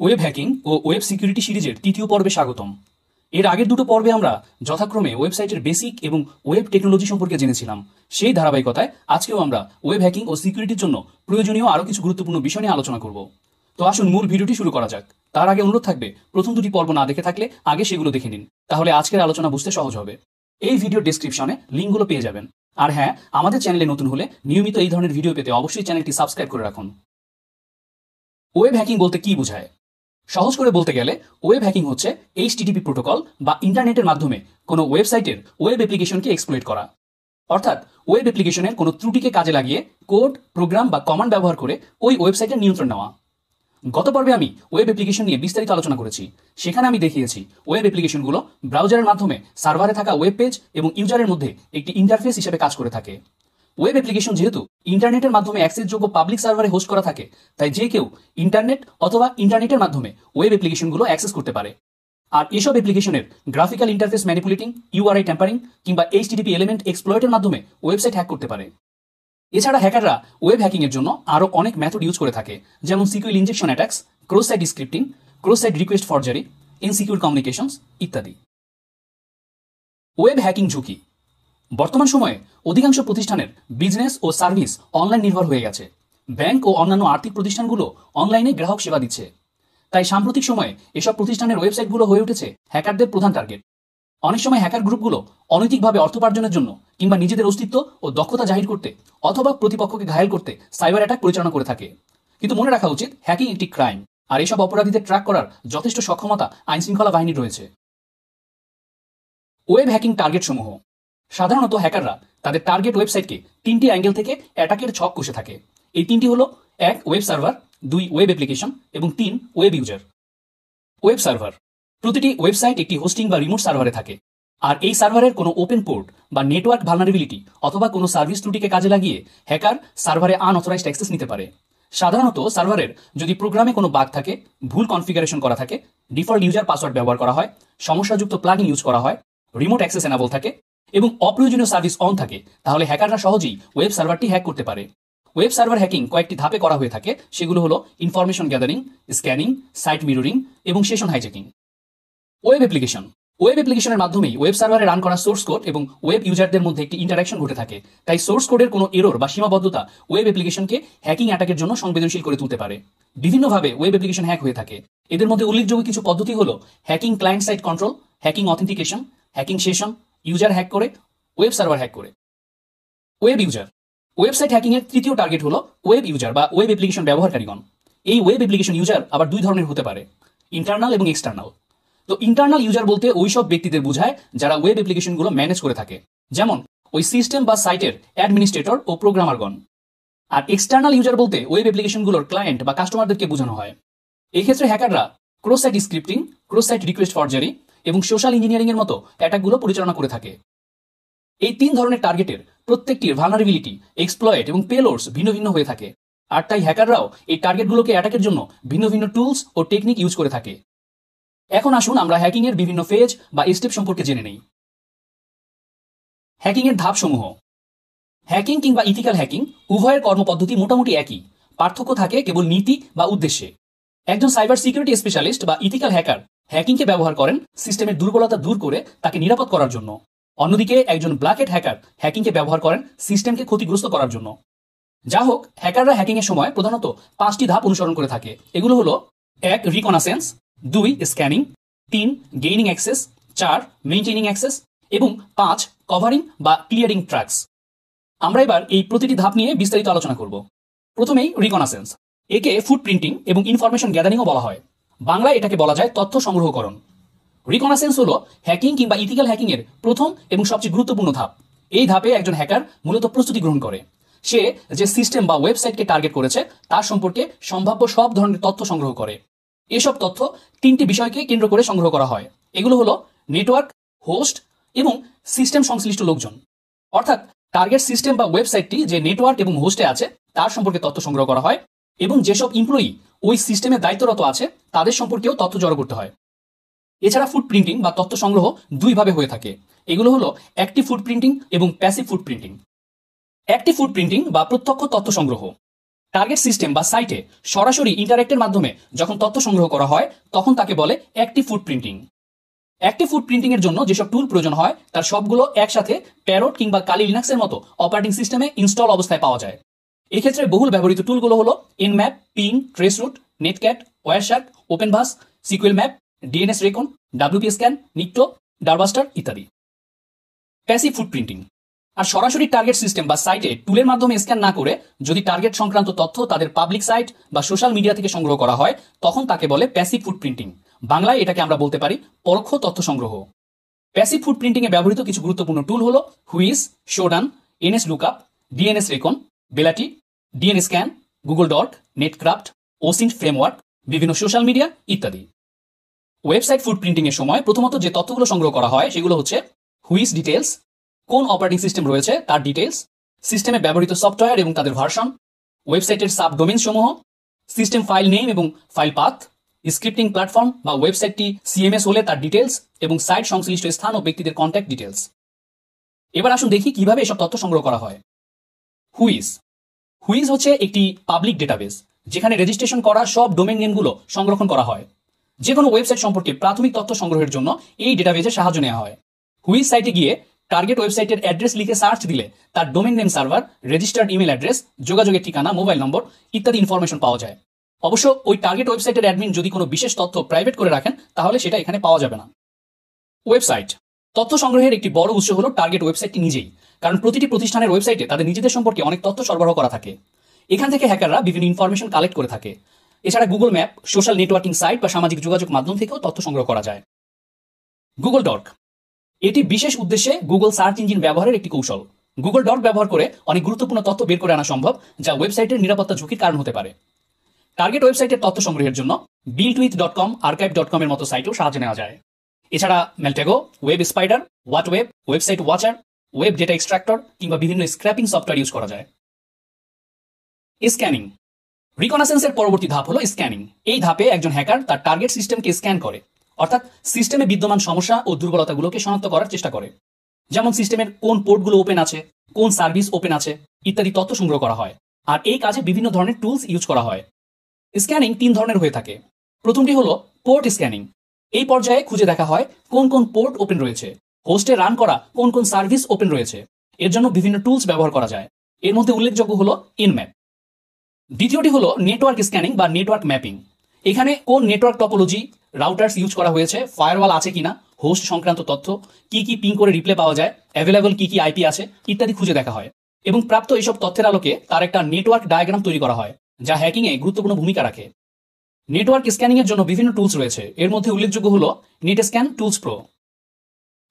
Web hacking ও web security সিরিজের তৃতীয় পর্বে স্বাগতম। এর আগের দুটো পর্বে আমরা যথাক্রমে ওয়েবসাইটের বেসিক এবং ওয়েব টেকনোলজি সম্পর্কে জেনেছিলাম। সেই ধারাবাহিকতায় আজকেও আমরা ওয়েব হ্যাকিং ও সিকিউরিটির জন্য প্রয়োজনীয় আরও কিছু গুরুত্বপূর্ণ বিষয় নিয়ে আলোচনা করব। তো আসুন মূল ভিডিওটি শুরু করা যাক। তার আগে অনুরোধ থাকবে, প্রথম দুটি পর্ব না দেখে থাকলে আগে সেগুলো দেখে নিন, তাহলে আজকের আলোচনা বুঝতে সহজ হবে। এই ভিডিও ডেসক্রিপশনে লিঙ্কগুলো পেয়ে যাবেন। আর হ্যাঁ, আমাদের চ্যানেলে নতুন হলে নিয়মিত এই ধরনের ভিডিও পেতে অবশ্যই চ্যানেলটি সাবস্ক্রাইব করে রাখুন। ওয়েব হ্যাকিং বলতে কি বোঝায়? সহজ করে বলতে গেলে ওয়েব হ্যাকিং হচ্ছে HTTP প্রোটোকল বা ইন্টারনেটের মাধ্যমে কোনো ওয়েবসাইটের ওয়েব অ্যাপ্লিকেশনকে এক্সপ্লয়েট করা। অর্থাৎ ওয়েব অ্যাপ্লিকেশনের কোনো ত্রুটিকে কাজে লাগিয়ে কোড, প্রোগ্রাম বা কমান্ড ব্যবহার করে ওই ওয়েবসাইটের নিয়ন্ত্রণ নেওয়া। গত পর্বে আমি ওয়েব অ্যাপ্লিকেশন নিয়ে বিস্তারিত আলোচনা করেছি। সেখানে আমি দেখিয়েছি ওয়েব অ্যাপ্লিকেশনগুলো ব্রাউজারের মাধ্যমে সার্ভারে থাকা ওয়েব পেজ এবং ইউজারের মধ্যে একটি ইন্টারফেস হিসেবে কাজ করে থাকে। ওয়েব অ্যাপ্লিকেশন যেহেতু ইন্টারনেটের মাধ্যমে অ্যাক্সেসযোগ্য পাবলিক সার্ভারে হোস্ট করা থাকে, তাই যে কেউ ইন্টারনেট অথবা ইন্টারনেটের মাধ্যমে ওয়েব অ্যাপ্লিকেশনগুলো অ্যাক্সেস করতে পারে। আর এসব অ্যাপ্লিকেশনের graphical interface manipulating, URI tampering কিংবা HTTP এলিমেন্ট এক্সপ্লয়েটের মাধ্যমে ওয়েবসাইট হ্যাক করতে পারে। এছাড়া হ্যাকাররা ওয়েব হ্যাকিং এর জন্য আরও অনেক মেথড ইউজ করে থাকে, যেমন secure injection attacks, cross site scripting, cross site request forgery, insecure communications ইত্যাদি। ওয়েব হ্যাকিং ঝুঁকি। বর্তমান সময়ে অধিকাংশ প্রতিষ্ঠানের বিজনেস ও সার্ভিস অনলাইন নির্ভর হয়ে গেছে। ব্যাংক ও অন্যান্য আর্থিক প্রতিষ্ঠানগুলো অনলাইনে গ্রাহক সেবা দিচ্ছে। তাই সাম্প্রতিক সময়ে এসব প্রতিষ্ঠানের ওয়েবসাইটগুলো হয়ে উঠেছে হ্যাকারদের প্রধান টার্গেট। অনেক সময় হ্যাকার গ্রুপগুলো অনৈতিকভাবে অর্থ উপার্জনের জন্য কিংবা নিজেদের অস্তিত্ব ও দক্ষতা জাহির করতে অথবা প্রতিপক্ষকে ঘায়েল করতে সাইবার অ্যাটাক পরিচালনা করে থাকে। কিন্তু মনে রাখা উচিত, হ্যাকিং একটি ক্রাইম, আর এসব অপরাধীদের ট্র্যাক করার যথেষ্ট সক্ষমতা আইনশৃঙ্খলা বাহিনীর রয়েছে। ওয়েব হ্যাকিং টার্গেট সমূহ। সাধারণত হ্যাকাররা তাদের টার্গেট ওয়েবসাইটকে তিনটি অ্যাঙ্গেল থেকে অ্যাটাকের ছক কষে থাকে। এই তিনটি হলো: 1 ওয়েব সার্ভার, 2 ওয়েব অ্যাপ্লিকেশন এবং 3 ওয়েব ইউজার। Web server. প্রতিটি ওয়েবসাইট একটি হোস্টিং বা রিমোট সার্ভারে থাকে, আর এই সার্ভারের কোনো ওপেন পোর্ট বা নেটওয়ার্ক ভালনারেবিলিটি অথবা কোনো সার্ভিস ত্রুটিকে কাজে লাগিয়ে হ্যাকার সার্ভারে আনঅথরাইজড অ্যাক্সেস নিতে পারে। সাধারণত সার্ভারের যদি প্রোগ্রামে কোনো বাগ থাকে, ভুল কনফিগারেশন করা থাকে, ডিফল্ট ইউজার পাসওয়ার্ড ব্যবহার করা হয়, সমস্যাযুক্ত প্লাগইন ইউজ করা হয়, রিমোট অ্যাক্সেস এনাবল থাকে এবং অপ্রয়োজনীয় সার্ভিস অন থাকে, তাহলে হ্যাকাররা সহজেই ওয়েব সার্ভারটি হ্যাক করতে পারে। ওয়েব সার্ভার হ্যাকিং কয়েকটি ধাপে করা হয়ে থাকে, সেগুলো হলো information gathering, scanning, site mirroring এবং session hijacking. Web application. Web অ্যাপ্লিকেশনের মাধ্যমেই ওয়েব সার্ভারে রান করা সোর্স কোড এবং ওয়েব ইউজারদের মধ্যে একটি ইন্টারাকশন ঘটে থাকে। তাই সোর্স কোডের কোনো এরর বা সীমাবদ্ধতা ওয়েব অ্যাপ্লিকেশনকে হ্যাকিং অ্যাটাকের জন্য সংবেদনশীল করে তুলতে পারে। বিভিন্নভাবে ওয়েব অ্যাপ্লিকেশন হ্যাক হয়ে থাকে। এদের মধ্যে উল্লেখযোগ্য কিছু পদ্ধতি হলো hacking client side control, hacking authentication, hacking session, user hack করে, ওয়েব সার্ভার হ্যাক করে। Web user. ওয়েবসাইট হ্যাকিং এর তৃতীয় টার্গেট হলো ওয়েব ইউজার বা ওয়েব অ্যাপ্লিকেশন ব্যবহারকারীগণ। এই ওয়েব অ্যাপ্লিকেশন ইউজার আবার দুই ধরনের হতে পারে: ইন্টারনাল এবং এক্সটার্নাল। তো ইন্টারনাল ইউজার বলতে ওইসব ব্যক্তিদের বোঝায় যারা ওয়েব অ্যাপ্লিকেশনগুলো ম্যানেজ করে থাকে, যেমন ওই সিস্টেম বা সাইটের অ্যাডমিনিস্ট্রেটর ও প্রোগ্রামারগণ। আর এক্সটার্নাল ইউজার বলতে ওয়েব অ্যাপ্লিকেশনগুলোর ক্লায়েন্ট বা কাস্টমারদেরকে বোঝানো হয়। এই ক্ষেত্রে হ্যাকাররা cross site scripting, cross site request forgery এবং সোশ্যাল ইঞ্জিনিয়ারিং এর মতো অ্যাটাকগুলো পরিচালনা করে থাকে। এই তিন ধরনের টার্গেটের প্রত্যেকটির ভালনারেবিলিটি, এক্সপ্লয়েট এবং পেলোডস ভিন্ন ভিন্ন হয়ে থাকে। আর তাই হ্যাকাররাও এই টার্গেটগুলোকে অ্যাটাকের জন্য ভিন্ন ভিন্ন টুলস ও টেকনিক ইউজ করে থাকে। এখন আসুন আমরা হ্যাকিং এর বিভিন্ন ফেজ বা স্টেপ সম্পর্কে জেনে নেই। হ্যাকিং এর ধাপসমূহ। হ্যাকিং কিংবা ইথিক্যাল হ্যাকিং উভয়ের কর্মপদ্ধতি মোটামুটি একই, পার্থক্য থাকে কেবল নীতি বা উদ্দেশ্যে। একজন সাইবার সিকিউরিটি স্পেশালিস্ট বা ইথিক্যাল হ্যাকার হ্যাকিংকে ব্যবহার করেন সিস্টেমের দুর্বলতা দূর করে তাকে নিরাপদ করার জন্য। অন্যদিকে একজন ব্ল্যাক হ্যাট হ্যাকার হ্যাকিংকে ব্যবহার করেন সিস্টেমকে ক্ষতিগ্রস্ত করার জন্য। যা হোক, হ্যাকাররা হ্যাকিং এর সময় প্রধানত 5টি ধাপ অনুসরণ করে থাকে। এগুলো হলো: 1 রিকনাসেন্স, 2 scanning, 3 gaining access, 4 maintaining access এবং 5 কভারিং বা ক্লিয়ারিং ট্র্যাকস। আমরা এবার এই প্রতিটি ধাপ নিয়ে বিস্তারিত আলোচনা করব। প্রথমেই রিকনাসেন্স। একে ফুটপ্রিন্টিং এবং ইনফরমেশন গ্যাদারিংও বলা হয়। বাংলায় এটাকে বলা যায় তথ্য সংগ্রহকরণ। রিকনাসেন্স হলো হ্যাকিং কিংবা ইথিক্যাল হ্যাকিং এর প্রথম এবং সবচেয়ে গুরুত্বপূর্ণ ধাপ। এই ধাপে একজন হ্যাকার মূলত প্রস্তুতি গ্রহণ করে। সে যে সিস্টেম বা ওয়েবসাইটকে টার্গেট করেছে তার সম্পর্কে সম্ভাব্য সব ধরনের তথ্য সংগ্রহ করে। এসব তথ্য 3টি বিষয়কে কেন্দ্র করে সংগ্রহ করা হয়। এগুলো হলো নেটওয়ার্ক, হোস্ট এবং সিস্টেম সংশ্লিষ্ট লোকজন। অর্থাৎ টার্গেট সিস্টেম বা ওয়েবসাইটটি যে নেটওয়ার্ক এবং হোস্টে আছে তার সম্পর্কে তথ্য সংগ্রহ করা হয়, এবং যেসব এমপ্লয়ি ওই সিস্টেমে দায়িত্বরত আছে তাদের সম্পর্কেও তথ্য জড়ো করতে হয়। এছাড়া ফুটপ্রিন্টিং বা তথ্য সংগ্রহ দুইভাবে হয়ে থাকে। এগুলো হলো অ্যাক্টিভ ফুটপ্রিন্টিং এবং প্যাসিভ ফুটপ্রিন্টিং। অ্যাক্টিভ ফুটপ্রিন্টিং বা প্রত্যক্ষ তথ্য সংগ্রহ। টার্গেট সিস্টেম বা সাইটে সরাসরি ইন্টারঅ্যাক্টের মাধ্যমে যখন তথ্য সংগ্রহ করা হয় তখন তাকে বলে অ্যাক্টিভ ফুটপ্রিন্টিং। অ্যাক্টিভ ফুটপ্রিন্টিং এর জন্য যেসব টুল প্রয়োজন হয় তার সবগুলো একসাথে প্যারট কিংবা কালি লিনাক্সের মতো অপারেটিং সিস্টেমে ইনস্টল অবস্থায় পাওয়া যায়। এক্ষেত্রে বহুল ব্যবহৃত টুলগুলো হলো Nmap, ping, traceroute, Netcat, Wireshark, OpenVAS, sqlmap, DNS recon, WP scan, Nikto, DirBuster ইত্যাদি। প্যাসিভ ফুটপ্রিন্টিং আর সরাসরি টার্গেট সিস্টেম বা সাইটে টুলের মাধ্যমে স্ক্যান না করে যদি টার্গেট সংক্রান্ত তথ্য তাদের পাবলিক সাইট বা সোশ্যাল মিডিয়া থেকে সংগ্রহ করা হয় তখন তাকে বলে প্যাসিভ ফুটপ্রিন্টিং। বাংলায় এটাকে আমরা বলতে পারি পরোক্ষ তথ্য সংগ্রহ। প্যাসিভ ফুটপ্রিন্টিং এ ব্যবহৃত কিছু গুরুত্বপূর্ণ টুল হলো whois, Shodan, nslookup, DNS recon, বেলাটি, DNS scan, Google dork, Netcraft, OSINT framework, বিভিন্ন সোশ্যাল মিডিয়া ইত্যাদি। ওয়েবসাইট ফুটপ্রিন্টিং এর সময় প্রথমত যে তথ্যগুলো সংগ্রহ করা হয় সেগুলো হচ্ছে হুইজ ডিটেলস, কোন অপারেটিং সিস্টেম রয়েছে তার ডিটেলস, সিস্টেমে ব্যবহৃত সফটওয়্যার এবং তাদের ভার্সন, ওয়েবসাইটের সাবডোমেইন সমূহ, সিস্টেম ফাইল নেম এবং ফাইল পাথ, স্ক্রিপ্টিং প্ল্যাটফর্ম বা ওয়েবসাইটটি সিএমএস হলে তার ডিটেলস এবং সাইট সংশ্লিষ্ট স্থান ও ব্যক্তিদের কন্ট্যাক্ট ডিটেলস। এবার আসুন দেখি কিভাবে এসব তথ্য সংগ্রহ করা হয়। হুইজ হুইজ হচ্ছে একটি পাবলিক ডেটাবেস যেখানে রেজিস্ট্রেশন করা সব ডোমেইন নেমগুলো সংরক্ষণ করা হয়। যে কোনো ওয়েবসাইট সম্পর্কে প্রাথমিক তথ্য সংগ্রহের জন্য এই ডেটাবেসের সাহায্য নেওয়া হয়। হুইজ সাইটে গিয়ে টার্গেট ওয়েবসাইটের অ্যাড্রেস লিখে সার্চ দিলে তার domain name server, registered email address, যোগাযোগের ঠিকানা, মোবাইল নম্বর ইত্যাদি ইনফরমেশন পাওয়া যায়। অবশ্য ওই টার্গেট ওয়েবসাইটের অ্যাডমিন যদি কোনো বিশেষ তথ্য প্রাইভেট করে রাখেন তাহলে সেটা এখানে পাওয়া যাবে না। ওয়েবসাইট তথ্য সংগ্রহের একটি বড় উৎস হলো টার্গেট ওয়েবসাইটটি নিজেই, কারণ প্রতিটি প্রতিষ্ঠানের ওয়েবসাইটে তাদের নিজেদের সম্পর্কে অনেক তথ্য সরবরাহ করা থাকে। এখান থেকে হ্যাকাররা বিভিন্ন ইনফরমেশন কালেক্ট করে থাকে। এছাড়া Google map, social networking site বা সামাজিক যোগাযোগ মাধ্যম থেকেও তথ্য সংগ্রহ করা যায়। গুগল ডর্ক এটি বিশেষ উদ্দেশ্যে গুগল সার্চ ইঞ্জিন ব্যবহারের একটি কৌশল। গুগল ডর্ক ব্যবহার করে অনেক গুরুত্বপূর্ণ তথ্য বের করে আনা সম্ভব যা ওয়েবসাইটের নিরাপত্তা ঝুঁকির কারণ হতে পারে। টার্গেট ওয়েবসাইটের তথ্য সংগ্রহের জন্য builtwith.com, archive.com এর মতো সাইটও সাহায্য নেওয়া যায়। এছাড়া Maltego, web spider, WhatWeb, website watcher, web data extractor কিংবা বিভিন্ন স্ক্র্যাপিং সফটওয়্যার ইউজ করা যায়। স্ক্যানিং রিকনাসেন্সের পরবর্তী ধাপ হলো স্ক্যানিং। এই ধাপে একজন হ্যাকার তার টার্গেট সিস্টেমকে স্ক্যান করে, অর্থাৎ সিস্টেমে বিদ্যমান সমস্যা ও দুর্বলতাগুলোকে শনাক্ত করার চেষ্টা করে। যেমন সিস্টেমের কোন পোর্টগুলো ওপেন আছে, কোন সার্ভিস ওপেন আছে ইত্যাদি তথ্য সংগ্রহ করা হয়। আর এই কাজে বিভিন্ন ধরনের টুলস ইউজ করা হয়। স্ক্যানিং তিন ধরনের হয়ে থাকে। প্রথমটি হলো পোর্ট স্ক্যানিং। এই পর্যায়ে খুঁজে দেখা হয় কোন কোন পোর্ট ওপেন রয়েছে, হোস্টে রান করা কোন কোন সার্ভিস ওপেন রয়েছে। এর জন্য বিভিন্ন টুলস ব্যবহার করা যায়। এর মধ্যে উল্লেখযোগ্য হলো এনম্যাপ। দ্বিতীয়টি হলো নেটওয়ার্ক স্ক্যানিং বা নেটওয়ার্ক ম্যাপিং। এখানে কোন নেটওয়ার্ক টপোলজি, রাউটার্স ইউজ করা হয়েছে, ফায়ারওয়াল আছে কিনা, হোস্ট সংক্রান্ত তথ্য, কি পিং করে রিপ্লে পাওয়া যায়, অ্যাভেলেবল কি আইপি আছে ইত্যাদি খুঁজে দেখা হয় এবং প্রাপ্ত এইসব তথ্যের আলোকে তার একটা নেটওয়ার্ক ডায়াগ্রাম তৈরি করা হয় যা হ্যাকিং এ গুরুত্বপূর্ণ ভূমিকা রাখে। নেটওয়ার্ক স্ক্যানিং এর জন্য বিভিন্ন টুলস রয়েছে। এর মধ্যে উল্লেখযোগ্য হলো নেটস্ক্যান টুলস প্রো।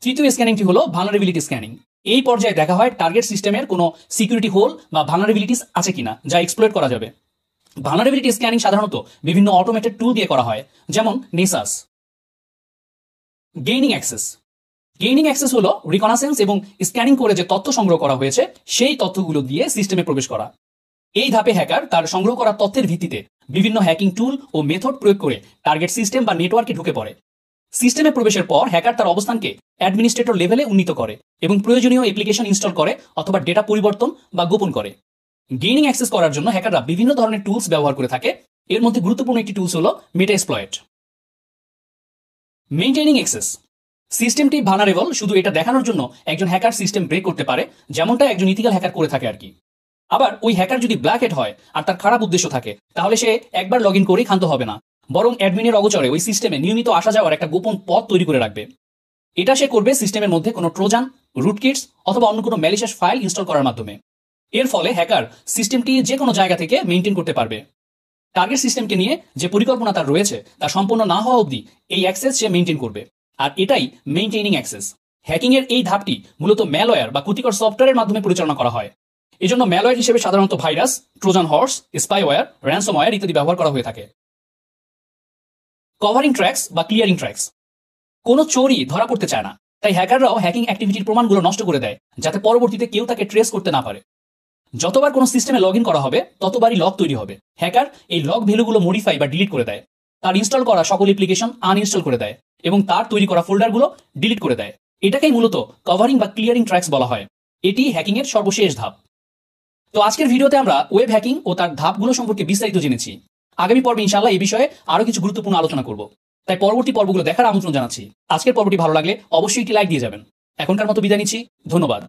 তৃতীয় স্ক্যানিংটি হলো ভালনারেবিলিটি স্ক্যানিং। এই পর্যায়ে দেখা হয় টার্গেট সিস্টেমের কোনো সিকিউরিটি হোল বা ভালনারেবিলিটিস আছে কিনা যা এক্সপ্লয়েট করা যাবে। ভালনারেবিলিটি স্ক্যানিং সাধারণত বিভিন্ন অটোমেটেড টুল দিয়ে করা হয়, যেমন নেসাস। গেইনিং অ্যাক্সেস হলো রিকনাসেন্স এবং স্ক্যানিং করে যে তথ্য সংগ্রহ করা হয়েছে সেই তথ্যগুলো দিয়ে সিস্টেমে প্রবেশ করা। এই ধাপে হ্যাকার তার সংগ্রহ করা তথ্যের ভিত্তিতে বিভিন্ন হ্যাকিং টুল ও মেথড প্রয়োগ করে টার্গেট সিস্টেম বা নেটওয়ার্কে ঢুকে পড়ে। সিস্টেমে প্রবেশের পর হ্যাকার তার অবস্থানকে অ্যাডমিনিস্ট্রেটর লেভেলে উন্নীত করে এবং প্রয়োজনীয় অ্যাপ্লিকেশন ইনস্টল করে অথবা ডেটা পরিবর্তন বা গোপন করে। গেইনিং অ্যাক্সেস করার জন্য হ্যাকাররা বিভিন্ন ধরনের টুলস ব্যবহার করে থাকে। এর মধ্যে গুরুত্বপূর্ণ একটি টুলস হলো মেটাএক্সপ্লয়েট। মেইনটেইনিং অ্যাক্সেস সিস্টেমটি ভালনারেবল শুধু এটা দেখানোর জন্য একজন হ্যাকার সিস্টেম ব্রেক করতে পারে, যেমনটা একজন ইথিক্যাল হ্যাকার করে থাকে আর কি। আবার ওই হ্যাকার যদি ব্ল্যাক হ্যাট হয় আর তার খারাপ উদ্দেশ্য থাকে তাহলে সে একবার লগ ইন করেই ক্ষান্ত হবে না, বরং অ্যাডমিনের অগোচরে ওই সিস্টেমে নিয়মিত আসা যাওয়ার একটা গোপন পথ তৈরি করে রাখবে। এটা সে করবে সিস্টেমের মধ্যে কোনো ট্রোজান, রুটকিটস অথবা অন্য কোনো ম্যালিশিয়াস ফাইল ইনস্টল করার মাধ্যমে। এর ফলে হ্যাকার সিস্টেমটি যে কোনো জায়গা থেকে মেইনটেইন করতে পারবে। টার্গেট সিস্টেমকে নিয়ে যে পরিকল্পনা তার রয়েছে তা সম্পূর্ণ না হওয়া অবধি এই অ্যাক্সেস সে মেইনটেইন করবে, আর এটাই মেইনটেইনিং অ্যাক্সেস। হ্যাকিং এর এই ধাপটি মূলত ম্যালওয়্যার বা ক্ষতিকর সফটওয়্যারের মাধ্যমে পরিচালনা করা হয়। এজন্য ম্যালওয়্যার হিসেবে সাধারণত virus, Trojan horse, spyware, ransomware ইত্যাদি ব্যবহার করা হয়ে থাকে। কভারিং ট্র্যাক্স বা ক্লিয়ারিং ট্র্যাক্স কোনো চোরই ধরা পড়তে চায় না, তাই হ্যাকাররাও হ্যাকিং অ্যাক্টিভিটির প্রমাণগুলো নষ্ট করে দেয় যাতে পরবর্তীতে কেউ তাকে ট্রেস করতে না পারে। যতবার কোনো সিস্টেমে লগ ইন করা হবে ততবারই লগ তৈরি হবে। হ্যাকার এই লগ ভ্যালুগুলো মডিফাই বা ডিলিট করে দেয়, তার ইনস্টল করা সকল অ্যাপ্লিকেশন আনইনস্টল করে দেয় এবং তার তৈরি করা ফোল্ডারগুলো ডিলিট করে দেয়। এটাকেই মূলত কভারিং বা ক্লিয়ারিং ট্র্যাক্স বলা হয়। এটি হ্যাকিং এর সর্বশেষ ধাপ। তো আজকের ভিডিওতে আমরা ওয়েব হ্যাকিং ও তার ধাপগুলো সম্পর্কে বিস্তারিত জেনেছি। আগামী পর্বে ইনশাআল্লাহ এই বিষয়ে আরো কিছু গুরুত্বপূর্ণ আলোচনা করব। তাই পরবর্তী পর্বগুলো দেখার আমন্ত্রণ জানাচ্ছি। আজকের পর্বটি ভালো লাগলে অবশ্যই একটি লাইক দিয়ে যাবেন। এখনকার মতো বিদায় নিচ্ছি, ধন্যবাদ।